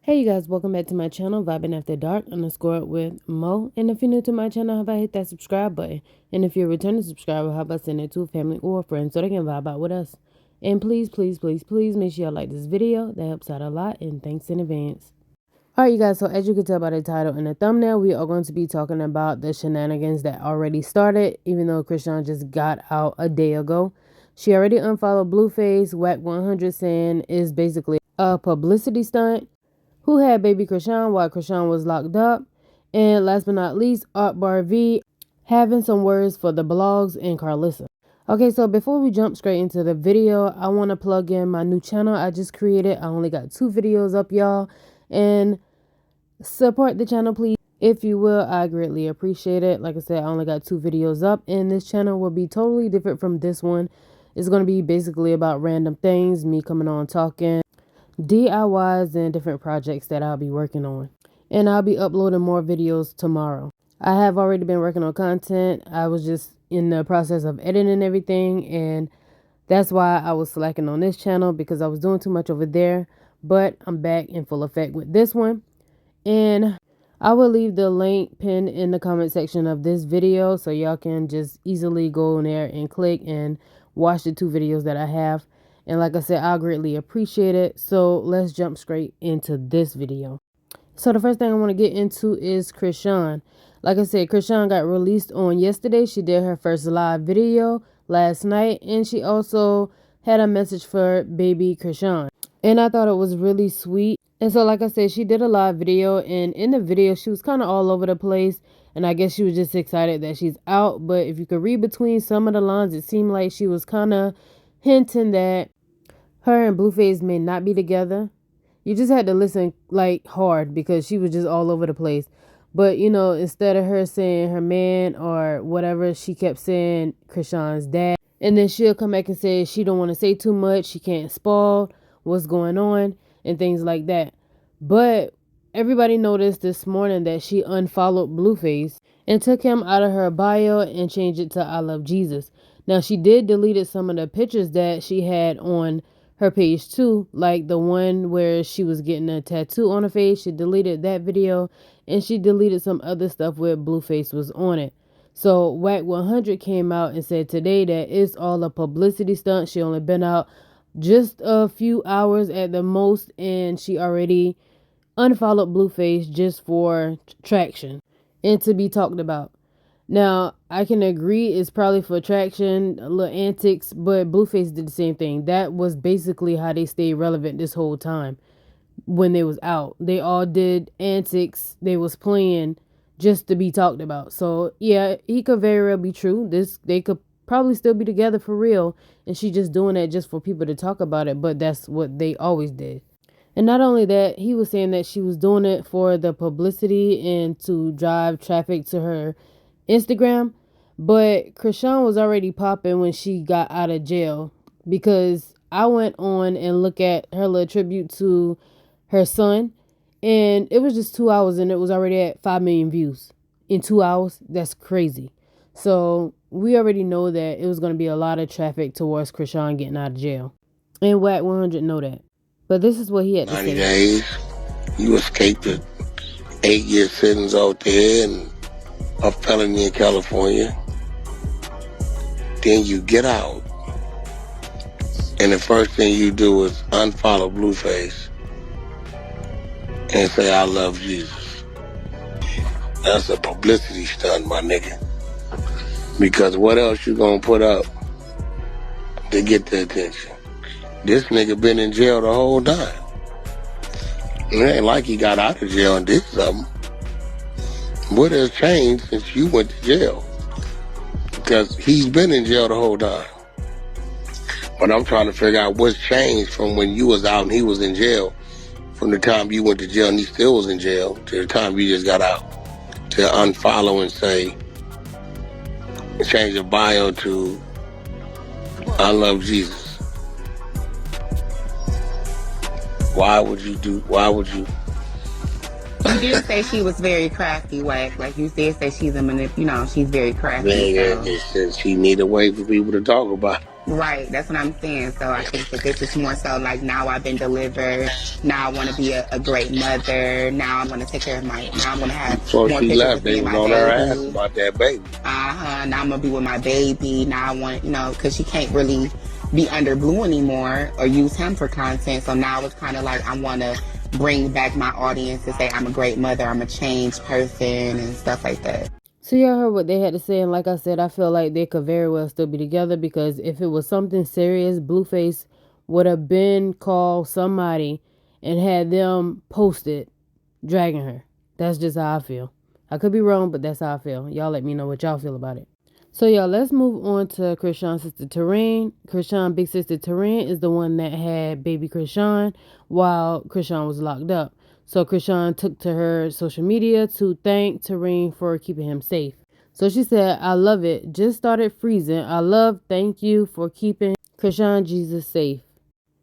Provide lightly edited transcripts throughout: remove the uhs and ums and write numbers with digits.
Hey you guys, welcome back to my channel, Vibing After Dark _ with Mo. And if you're new to my channel, how about hit that subscribe button? And if you're a returning subscriber, how about send it to a family or a friend so they can vibe out with us? And please, please, please, please make sure y'all like this video. That helps out a lot, and thanks in advance. Alright you guys, so as you can tell by the title and the thumbnail, we are going to be talking about the shenanigans that already started, even though Chrisean just got out a day ago. She already unfollowed Blueface, Wack 100 saying is basically a publicity stunt. Who had baby Chrisean while Chrisean was locked up. And last but not least, ArkbarV having some words for the blogs and Carlissa. Okay, so before we jump straight into the video, I want to plug in my new channel I just created. I only got 2 videos up, y'all. And support the channel, please. If you will, I greatly appreciate it. Like I said, I only got 2 videos up. And this channel will be totally different from this one. It's going to be basically about random things, me coming on talking, DIYs and different projects that I'll be working on. And I'll be uploading more videos tomorrow. I have already been working on content. I was just in the process of editing everything, and that's why I was slacking on this channel, because I was doing too much over there. But I'm back in full effect with this one. And I will leave the link pinned in the comment section of this video so y'all can just easily go in there and click and watch the 2 videos that I have. And like I said, I greatly appreciate it. So let's jump straight into this video. So the first thing I want to get into is Chrisean. Like I said, Chrisean got released on yesterday. She did her first live video last night. And she also had a message for baby Chrisean. And I thought it was really sweet. And so like I said, she did a live video. And in the video, she was kind of all over the place. And I guess she was just excited that she's out. But if you could read between some of the lines, it seemed like she was kind of hinting that her and Blueface may not be together. You just had to listen like hard, because she was just all over the place. But you know, instead of her saying her man or whatever, she kept saying Chrisean's dad. And then she'll come back and say she don't want to say too much. She can't spoil what's going on and things like that. But everybody noticed this morning that she unfollowed Blueface and took him out of her bio and changed it to I love Jesus. Now she did delete some of the pictures that she had on her page too, like the one where she was getting a tattoo on her face. She deleted that video, and she deleted some other stuff where Blueface was on it. So Wack 100 came out and said today that it's all a publicity stunt. She only been out just a few hours at the most, and she already unfollowed Blueface just for traction and to be talked about. Now, I can agree it's probably for attraction, a little antics, but Blueface did the same thing. That was basically how they stayed relevant this whole time when they was out. They all did antics. They was playing just to be talked about. So, yeah, he could very well be true. They could probably still be together for real, and she just doing that just for people to talk about it, but that's what they always did. And not only that, he was saying that she was doing it for the publicity and to drive traffic to her Instagram, but Chrisean was already popping when she got out of jail, because I went on and look at her little tribute to her son, and it was just 2 hours and it was already at 5 million views in 2 hours. That's crazy. So we already know that it was going to be a lot of traffic towards Chrisean getting out of jail, and Wack 100 know that. But this is what he had to say. 90 days, you escaped a 8-year sentence out there and a felony in California. Then you get out, and the first thing you do is unfollow Blueface and say, I love Jesus. That's a publicity stunt, my nigga. Because what else you gonna put up to get the attention? This nigga been in jail the whole time. It ain't like he got out of jail and did something. What has changed since you went to jail? Because he's been in jail the whole time. But I'm trying to figure out what's changed from when you was out and he was in jail, from the time you went to jail and he still was in jail, to the time you just got out, to unfollow and say, change your bio to I love Jesus. Why would you? You did say she was very crafty, Wack. Like you did say she's a she's very crafty. Man, so. She need a way for people to talk about it. Right, that's what I'm saying. So I think that this is more so like now I've been delivered. Now I want to be a great mother. Now I'm going to take care of now I'm going to have Before more she pictures left, with me they and was my on her ass baby. about that baby. Now I'm going to be with my baby. Now I want, because she can't really be under Blue anymore or use him for content. So now it's kind of like I want to bring back my audience to say I'm a great mother. I'm a changed person and stuff like that. So y'all heard what they had to say, and like I said, I feel like they could very well still be together, because if it was something serious, Blueface would have been called somebody and had them posted dragging her. That's just how I feel. I could be wrong, but that's how I feel. Y'all let me know what y'all feel about it. So y'all, let's move on to Chrisean's sister Terrain. Chrisean big sister Terrain is the one that had baby Chrisean while Chrisean was locked up. So Chrisean took to her social media to thank Terrain for keeping him safe. So she said, "I love it. Just started freezing. Thank you for keeping Chrisean Jesus safe."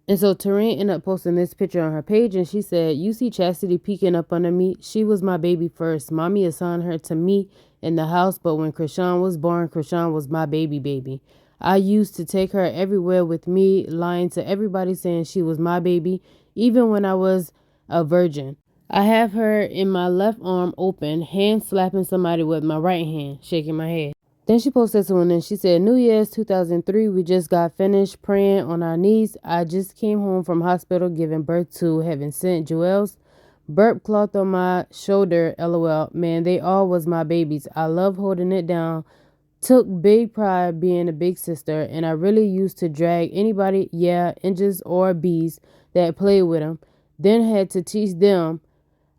And so Terrain ended up posting this picture on her page, and she said, "You see Chastity peeking up under me? She was my baby first. Mommy assigned her to me in the house, but when Chrisean was born, Chrisean was my baby. I used to take her everywhere with me, lying to everybody saying she was my baby, even when I was a virgin. I have her in my left arm open, hand slapping somebody with my right hand, shaking my head." Then she posted this one and she said, "New Year's 2003, we just got finished praying on our knees. I just came home from hospital giving birth to Heaven Sent Jewels. Burp cloth on my shoulder, lol. Man, they all was my babies. I love holding it down. Took big pride being a big sister, and I really used to drag anybody, inches or bees that played with them. Then had to teach them.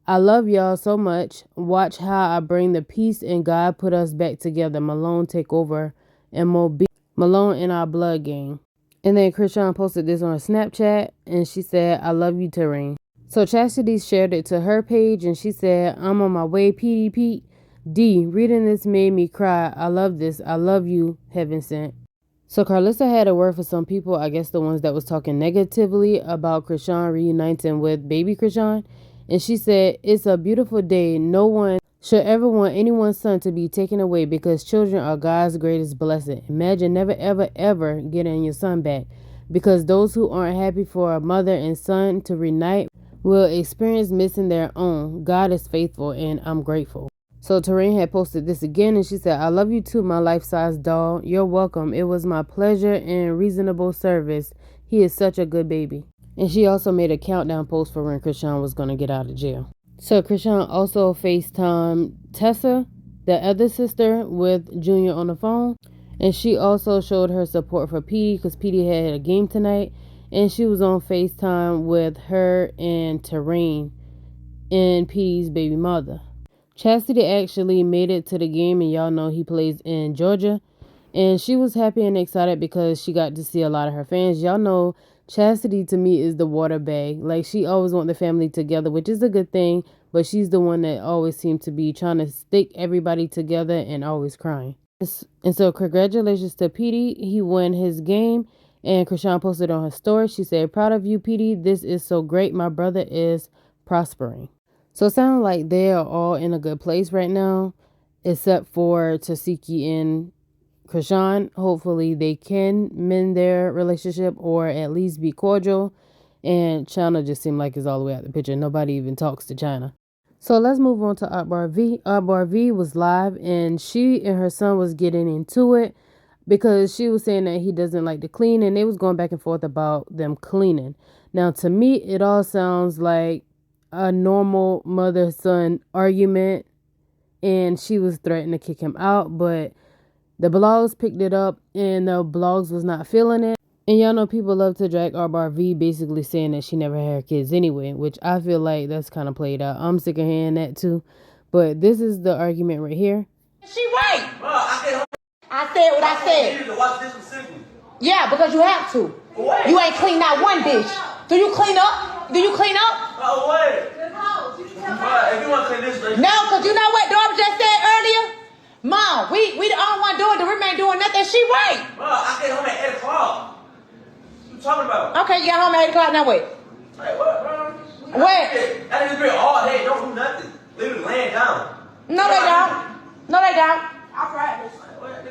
I love y'all so much. Watch how I bring the peace and God put us back together. Malone take over and MOB. Malone in our blood gang." And then Chrisean posted this on Snapchat, and she said, "I love you, Terrain." So Chastity shared it to her page, and she said, "I'm on my way, Pete. D, reading this made me cry. I love this. I love you, Heaven Sent." So Carlissa had a word for some people, I guess the ones that was talking negatively about Chrisean reuniting with baby Chrisean. And she said, "It's a beautiful day. No one should ever want anyone's son to be taken away, because children are God's greatest blessing. Imagine never, ever, ever getting your son back, because those who aren't happy for a mother and son to reunite will experience missing their own. God is faithful, and I'm grateful." So Terrain had posted this again, and she said, "I love you too, my life-size doll. You're welcome. It was my pleasure and reasonable service. He is such a good baby." And she also made a countdown post for when Chrisean was going to get out of jail. So Chrisean also FaceTimed Tessa, the other sister, with Junior on the phone. And she also showed her support for Petey, because Petey had a game tonight. And she was on FaceTime with her and Terrain and Petey's baby mother. Chastity actually made it to the game, and y'all know he plays in Georgia. And she was happy and excited because she got to see a lot of her fans. Y'all know Chastity to me is the water bag. Like, she always want the family together, which is a good thing, but she's the one that always seems to be trying to stick everybody together and always crying. And so congratulations to Petey. He won his game, and Chrisean posted on her story. She said, "Proud of you, Petey. This is so great. My brother is prospering." So it sounds like they are all in a good place right now, except for Tasiki and Chrisean. Hopefully they can mend their relationship or at least be cordial. And China just seemed like it's all the way out the picture. Nobody even talks to China. So let's move on to ArkbarV. ArkbarV was live, and she and her son was getting into it because she was saying that he doesn't like to clean, and they was going back and forth about them cleaning. Now, to me, it all sounds like a normal mother-son argument, and she was threatening to kick him out, but the blogs picked it up, and the blogs was not feeling it. And y'all know people love to drag ArkbarV, basically saying that she never had kids anyway, which I feel like that's kind of played out. I'm sick of hearing that too. But this is the argument right here. She right. Bro, I said what I said. You need to watch this specifically. Yeah, because you have to. What? You ain't cleaned out one bitch. Do you clean up? Do you clean up? Oh, wait. If you want to clean this, no, because you know what Darby just said earlier? Mom, we the only one doing, the women ain't doing nothing. She right. Bro, I get home at 8 o'clock. What you talking about? Okay, you got home at 8 o'clock, now wait. Hey, what, bro? What? I just been all day, don't do nothing. Literally laying down. No, they don't. No, they don't. I practice.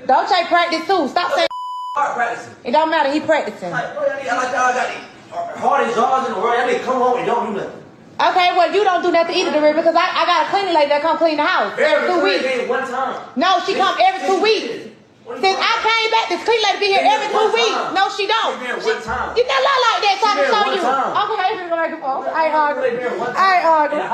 Don't say practice too. Stop saying. hard practicing. It don't matter. He practicing. Like, bro, y'all got the hardest jobs in the world. Y'all need to come home and don't do nothing. Okay, well, you don't do nothing either, because I got a cleaning lady that come clean the house every 2 weeks. One time. No, she come every 2 weeks. Since I came back, this cleaning lady be here every 2 weeks. No, she don't. You not lie like that, so I can show you. Okay, I ain't arguing.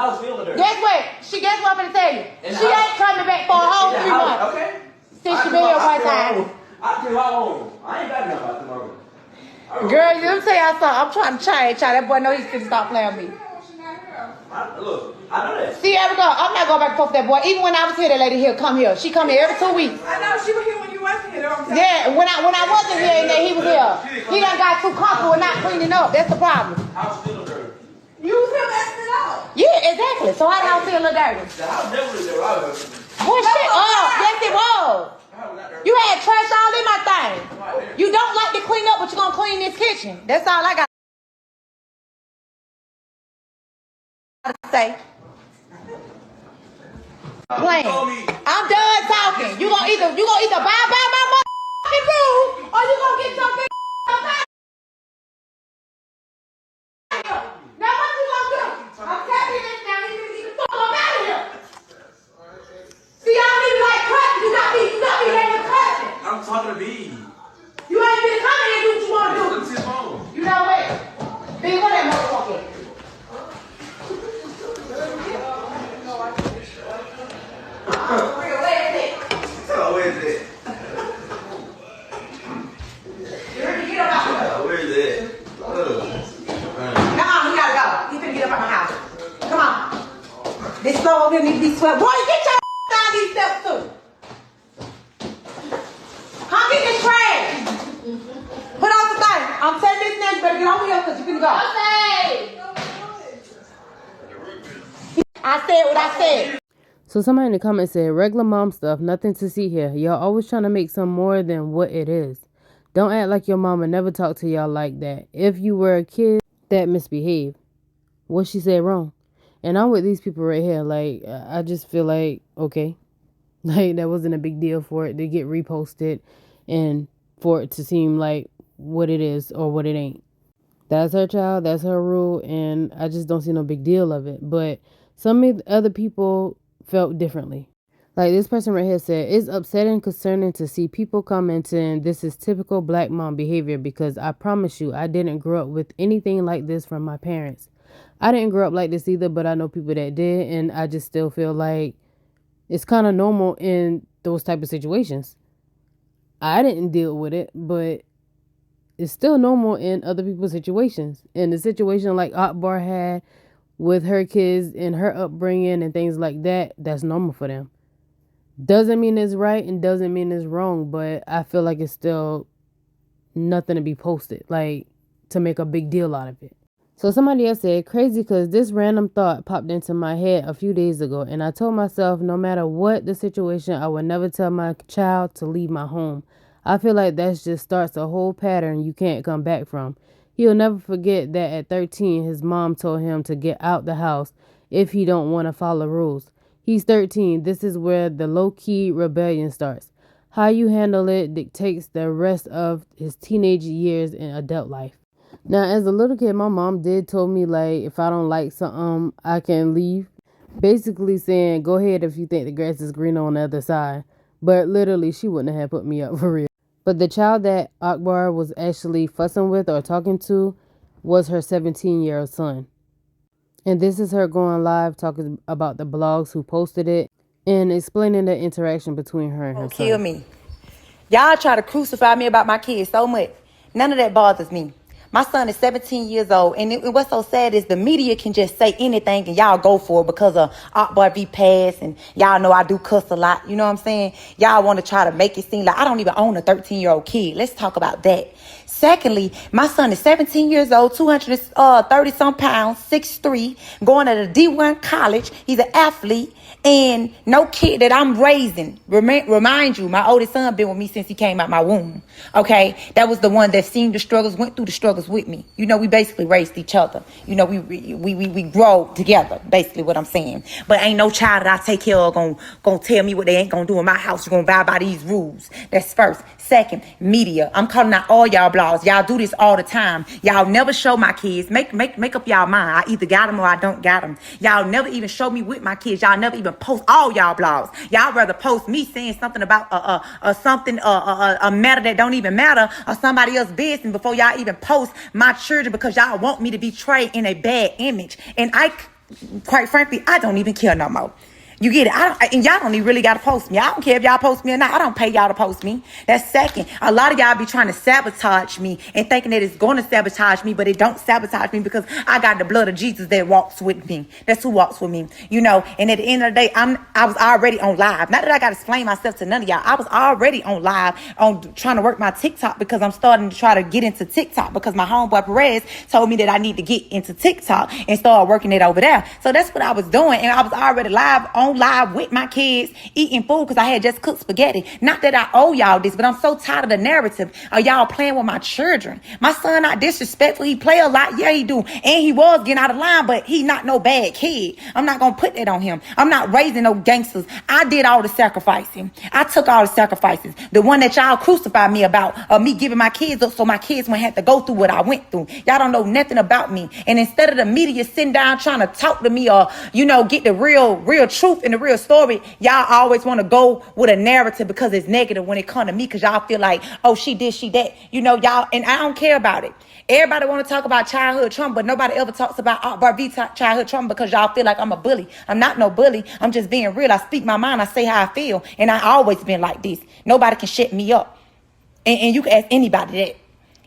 Guess what? Guess what I'm gonna tell you? She ain't coming back for a whole 3 months. Okay. Since she been here one time. I can go home. I ain't got nothing about tomorrow. Girl, let me tell y'all something. I'm trying to change. That boy know he's gonna stop playing with me. Look, I know that. See, there we go. I'm not going back and forth with that boy. Even when I was here, that lady here come here. She come here every 2 weeks. I know she was here when you wasn't here. Yeah, when I wasn't here, and then he was here. He done got too comfortable with not cleaning up. That's the problem. House still dirty. You was here messing it up. Yeah, exactly. So how the house still look dirty? The house never was dirty. Boy, shit up. Yes, it was. You had trash all in my thing. You don't like to clean up, but you're gonna clean this kitchen. That's all I got to say. Playing. I'm done talking. You gonna either buy my motherfucking food, or you gonna get your big back. Now what you gonna do? I'm telling you this now. You need to fuck up out of here. See, I don't even like cutting. You got me ready to cut. I'm talking to B. You ain't been coming and do what you wanna do. Let's his phone. You know what? Big what that motherfucker. Where is it? Where is it? Nuh-uh, he gotta go. He finna get up out my house. Come on. This floor over here need to be swept. Boy, get your down these steps too. Come get this trash. Put on the thing. I'm telling this now, you better get over here because you finna go. I said what I said. So somebody in the comments said, regular mom stuff, nothing to see here. Y'all always trying to make some more than what it is. Don't act like your mama never talked to y'all like that. If you were a kid that misbehaved, what she said wrong? And I'm with these people right here. Like, I just feel like, okay. Like, that wasn't a big deal for it to get reposted and for it to seem like what it is or what it ain't. That's her child. That's her rule. And I just don't see no big deal of it. But some other people felt differently. Like this person right here said, it's upsetting, concerning to see people commenting this is typical black mom behavior, because I promise you I didn't grow up with anything like this from my parents. I didn't grow up like this either, but I know people that did, and I just still feel like it's kind of normal in those type of situations. I didn't deal with it, but it's still normal in other people's situations. In the situation like Arkbar had with her kids and her upbringing and things like that, that's normal for them. Doesn't mean it's right and doesn't mean it's wrong, but I feel like it's still nothing to be posted, like to make a big deal out of it. So somebody else said, crazy because this random thought popped into my head a few days ago, and I told myself no matter what the situation, I would never tell my child to leave my home. I feel like that just starts a whole pattern you can't come back from. He'll never forget that at 13, his mom told him to get out the house if he don't want to follow rules. He's 13. This is where the low-key rebellion starts. How you handle it dictates the rest of his teenage years in adult life. Now, as a little kid, my mom did told me, like, if I don't like something, I can leave. Basically saying, go ahead if you think the grass is greener on the other side. But literally, she wouldn't have put me up for real. But the child that Arkbar was actually fussing with or talking to was her 17-year-old son. And this is her going live talking about the blogs who posted it and explaining the interaction between her and her son. Kill me. Y'all try to crucify me about my kids so much. None of that bothers me. My son is 17 years old, and what's so sad is the media can just say anything and y'all go for it because of ArkbarV pass, and y'all know I do cuss a lot, you know what I'm saying? Y'all want to try to make it seem like I don't even own a 13-year-old kid. Let's talk about that. Secondly, my son is 17 years old, 230-some pounds, 6'3", going to the D1 college. He's an athlete, and no kid that I'm raising. Remind you, my oldest son been with me since he came out my womb, okay? That was the one that seen the struggles, went through the struggles was with me. You know, we basically raised each other. You know, we grow together, basically what I'm saying. But ain't no child that I take care of gonna tell me what they ain't gonna do in my house. You're gonna abide by these rules. That's first. Second, media. I'm calling out all y'all blogs. Y'all do this all the time. Y'all never show my kids. Make up y'all mind. I either got them or I don't got them. Y'all never even show me with my kids. Y'all never even post all y'all blogs. Y'all rather post me saying something about a matter that don't even matter or somebody else's business before y'all even post my children because y'all want me to be portrayed in a bad image. And quite frankly, I don't even care no more. You get it? And y'all don't even really got to post me. I don't care if y'all post me or not. I don't pay y'all to post me. That's second. A lot of y'all be trying to sabotage me and thinking that it's going to sabotage me, but it don't sabotage me because I got the blood of Jesus that walks with me. That's who walks with me, you know. And at the end of the day, I was already on live. Not that I got to explain myself to none of y'all. I was already on live on trying to work my TikTok because I'm starting to try to get into TikTok because my homeboy Perez told me that I need to get into TikTok and start working it over there. So that's what I was doing. And I was already live with my kids eating food because I had just cooked spaghetti. Not that I owe y'all this, but I'm so tired of the narrative of y'all playing with my children. My son not disrespectful. He play a lot. Yeah, he do. And he was getting out of line, but he not no bad kid. I'm not going to put that on him. I'm not raising no gangsters. I did all the sacrificing. I took all the sacrifices. The one that y'all crucified me about, me giving my kids up so my kids wouldn't have to go through what I went through. Y'all don't know nothing about me. And instead of the media sitting down trying to talk to me or, you know, get the real truth and the real story, y'all always want to go with a narrative because it's negative when it comes to me because y'all feel like, oh, she did, she that. You know, y'all, and I don't care about it. Everybody want to talk about childhood trauma, but nobody ever talks about ArkbarV childhood trauma because y'all feel like I'm a bully. I'm not no bully. I'm just being real. I speak my mind. I say how I feel. And I always been like this. Nobody can shut me up. And you can ask anybody that.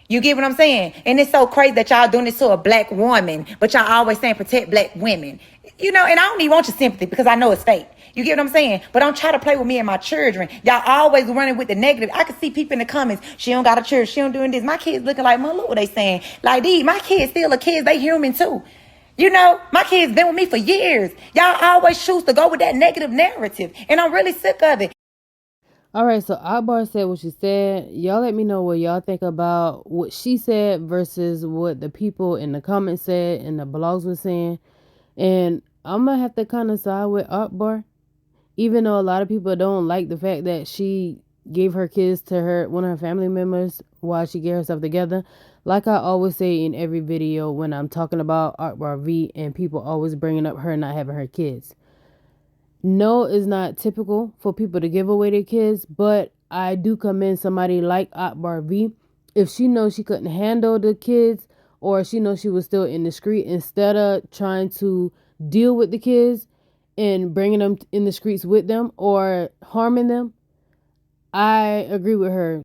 You get what I'm saying? And it's so crazy that y'all doing this to a black woman, but y'all always saying protect black women. You know, and I don't even want your sympathy because I know it's fake. You get what I'm saying? But don't try to play with me and my children. Y'all always running with the negative. I can see people in the comments. She don't got a church. She don't doing this. My kids looking like, Mom, look what they saying. Like, these, my kids still are kids. They human too. You know, my kids been with me for years. Y'all always choose to go with that negative narrative. And I'm really sick of it. All right, so Akbar said what she said. Y'all let me know what y'all think about what she said versus what the people in the comments said and the blogs were saying. And I'm going to have to kind of side with Akbar, even though a lot of people don't like the fact that she gave her kids to one of her family members while she get herself together. Like I always say in every video when I'm talking about ArkbarV and people always bringing up her not having her kids. No, it's not typical for people to give away their kids, but I do commend somebody like ArkbarV. If she knows she couldn't handle the kids or she knows she was still in the street, instead of trying to deal with the kids and bringing them in the streets with them or harming them, I agree with her.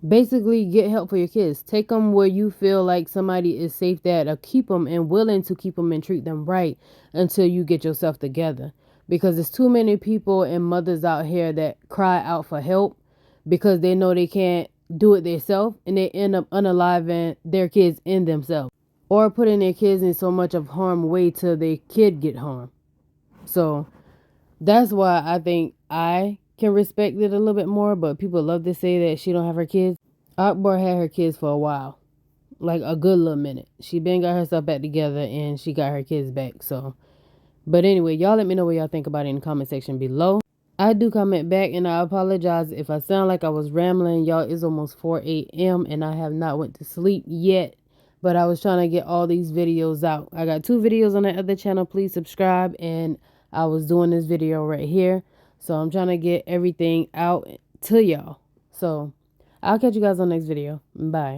Basically, get help for your kids. Take them where you feel like somebody is safe there to keep them and willing to keep them and treat them right until you get yourself together. Because there's too many people and mothers out here that cry out for help because they know they can't do it themselves and they end up unaliving their kids in themselves or putting their kids in so much of harm way till their kid get harmed. So that's why I think I can respect it a little bit more, but people love to say that she don't have her kids. Akbar had her kids for a while, like a good little minute. She been got herself back together and she got her kids back. So, but anyway, y'all let me know what y'all think about it in the comment section below. I do comment back and I apologize if I sound like I was rambling. Y'all, it's almost 4 a.m. and I have not went to sleep yet, but I was trying to get all these videos out. I got 2 videos on the other channel. Please subscribe. And I was doing this video right here. So I'm trying to get everything out to y'all. So I'll catch you guys on the next video. Bye.